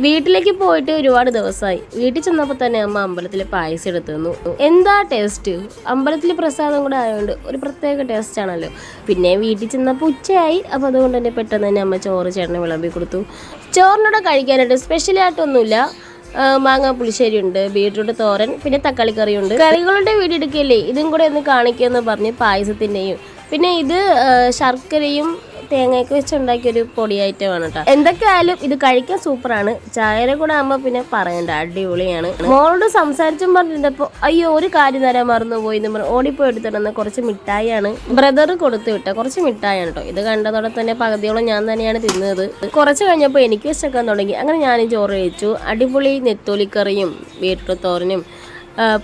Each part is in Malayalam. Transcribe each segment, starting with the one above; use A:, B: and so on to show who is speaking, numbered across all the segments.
A: വീട്ടിലേക്ക് പോയിട്ട് ഒരുപാട് ദിവസമായി. വീട്ടിൽ ചെന്നപ്പോൾ തന്നെ അമ്മ അമ്പലത്തിൽ പായസം എടുത്തു തന്നു. എന്താ ടേസ്റ്റ്! അമ്പലത്തിൽ പ്രസാദം കൂടെ ആയതുകൊണ്ട് ഒരു പ്രത്യേക ടേസ്റ്റ് ആണല്ലോ. പിന്നെ വീട്ടിൽ ചെന്നപ്പോൾ ഉച്ചയായി. അപ്പോൾ അതുകൊണ്ട് തന്നെ പെട്ടെന്ന് തന്നെ അമ്മ ചോറ് ചേട്ടനെ വിളമ്പി കൊടുത്തു. ചോറിനോടെ കഴിക്കാനായിട്ട് സ്പെഷ്യലായിട്ടൊന്നുമില്ല. മാങ്ങ പുളിശ്ശേരി ഉണ്ട്, ബീട്രൂട്ട് തോരൻ, പിന്നെ തക്കാളി കറിയുണ്ട്. കറികളുടെ വീഡിയോ എടുക്കുകയല്ലേ, ഇതും കൂടെ ഒന്ന് കാണിക്കുമെന്ന് പറഞ്ഞ് പായസത്തിൻ്റെയും. പിന്നെ ഇത് ശർക്കരയും തേങ്ങയൊക്കെ വെച്ച് ഉണ്ടാക്കിയൊരു പൊടി ഐറ്റമാണ് കേട്ടോ. എന്തൊക്കെയായാലും ഇത് കഴിക്കാൻ സൂപ്പറാണ്. ചായയുടെ കൂടെ ആകുമ്പോൾ പിന്നെ പറയണ്ട, അടിപൊളിയാണ്. മോളോട് സംസാരിച്ചും പറഞ്ഞിരുന്നപ്പോൾ അയ്യോ ഒരു കാര്യം തരാൻ മറന്നുപോയി എന്ന് പറഞ്ഞ് ഓടിപ്പോയി എടുത്തിടുന്ന കുറച്ച് മിഠായിയാണ് ബ്രദർ കൊടുത്തു വിട്ട കുറച്ച് മിഠായിയാണ് കേട്ടോ. ഇത് കണ്ടതോടെ തന്നെ പകുതിയോളം ഞാൻ തന്നെയാണ് തിന്നത്. കുറച്ച് കഴിഞ്ഞപ്പോൾ എനിക്ക് വിശക്കാൻ തുടങ്ങി. അങ്ങനെ ഞാനും ചോറ് കഴിച്ചു. അടിപൊളി നെത്തോലിക്കറിയും ബീട്രൂട്ട് തോരനും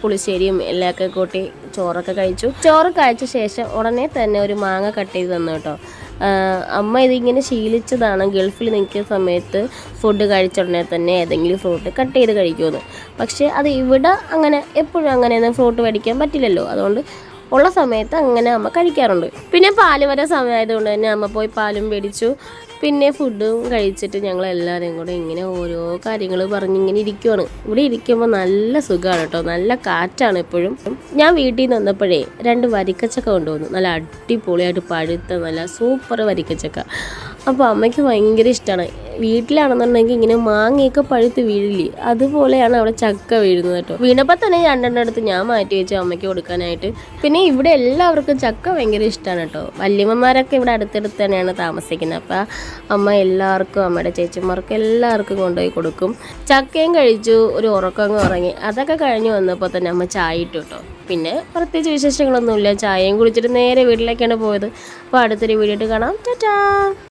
A: പുളിശ്ശേരിയും എല്ലാമൊക്കെ കൂട്ടി ചോറൊക്കെ കഴിച്ചു. ചോറ് കഴിച്ച ശേഷം ഉടനെ തന്നെ ഒരു മാങ്ങ കട്ട് ചെയ്ത് തന്നു കേട്ടോ. അമ്മ ഇതിങ്ങനെ ശീലിച്ചതാണ്. ഗൾഫിൽ നിൽക്കുന്ന സമയത്ത് ഫുഡ് കഴിച്ച ഉടനെ തന്നെ ഏതെങ്കിലും ഫ്രൂട്ട് കട്ട് ചെയ്ത് കഴിക്കുമെന്ന്. പക്ഷേ അത് ഇവിടെ അങ്ങനെ എപ്പോഴും അങ്ങനെയൊന്നും ഫ്രൂട്ട് മേടിക്കാൻ പറ്റില്ലല്ലോ. അതുകൊണ്ട് ഉള്ള സമയത്ത് അങ്ങനെ അമ്മ കഴിക്കാറുണ്ട്. പിന്നെ പാല് വരെ സമയമായതുകൊണ്ട് തന്നെ അമ്മ പോയി പാലും മേടിച്ചു. പിന്നെ ഫുഡും കഴിച്ചിട്ട് ഞങ്ങൾ എല്ലാവരും കൂടെ ഇങ്ങനെ ഓരോ കാര്യങ്ങൾ പറഞ്ഞിങ്ങനെ ഇരിക്കുവാണ്. ഇവിടെ ഇരിക്കുമ്പോൾ നല്ല സുഖമാണ് കേട്ടോ. നല്ല കാറ്റാണ് എപ്പോഴും. ഞാൻ വീട്ടിൽ നിന്ന് വന്നപ്പോഴേ 2 വരിക്കച്ചക്ക കൊണ്ടുവന്നു. നല്ല അടിപൊളിയായിട്ട് പഴുത്ത നല്ല സൂപ്പർ വരിക്കച്ചക്ക. അപ്പോൾ അമ്മയ്ക്ക് ഭയങ്കര ഇഷ്ടമാണ്. വീട്ടിലാണെന്നുണ്ടെങ്കിൽ ഇങ്ങനെ മാങ്ങയൊക്കെ പഴുത്ത് വീഴില്ലേ, അതുപോലെയാണ് അവിടെ ചക്ക വീഴുന്നത് കേട്ടോ. വീണപ്പോൾ തന്നെ 2 എടുത്ത് ഞാൻ മാറ്റി വെച്ചു അമ്മയ്ക്ക് കൊടുക്കാനായിട്ട്. പിന്നെ ഇവിടെ എല്ലാവർക്കും ചക്ക ഭയങ്കര ഇഷ്ടമാണ് കേട്ടോ. വല്യമ്മമാരൊക്കെ ഇവിടെ അടുത്തടുത്ത് തന്നെയാണ് താമസിക്കുന്നത്. അപ്പോൾ അമ്മ എല്ലാവർക്കും, അമ്മയുടെ ചേച്ചിമാർക്കും എല്ലാവർക്കും കൊണ്ടുപോയി കൊടുക്കും. ചക്കയും കഴിച്ചു, ഒരു ഉറക്കങ്ങ് ഉറങ്ങി. അതൊക്കെ കഴിഞ്ഞ് വന്നപ്പോൾ തന്നെ അമ്മ ചായ ഇട്ടു കേട്ടോ. പിന്നെ പ്രത്യേകിച്ച് വിശേഷങ്ങളൊന്നുമില്ല. ചായയും കുടിച്ചിട്ട് നേരെ വീട്ടിലേക്കാണ് പോയത്. അപ്പോൾ അടുത്തൊരു വീഡിയോ ആയിട്ട് കാണാം. ടാറ്റാ.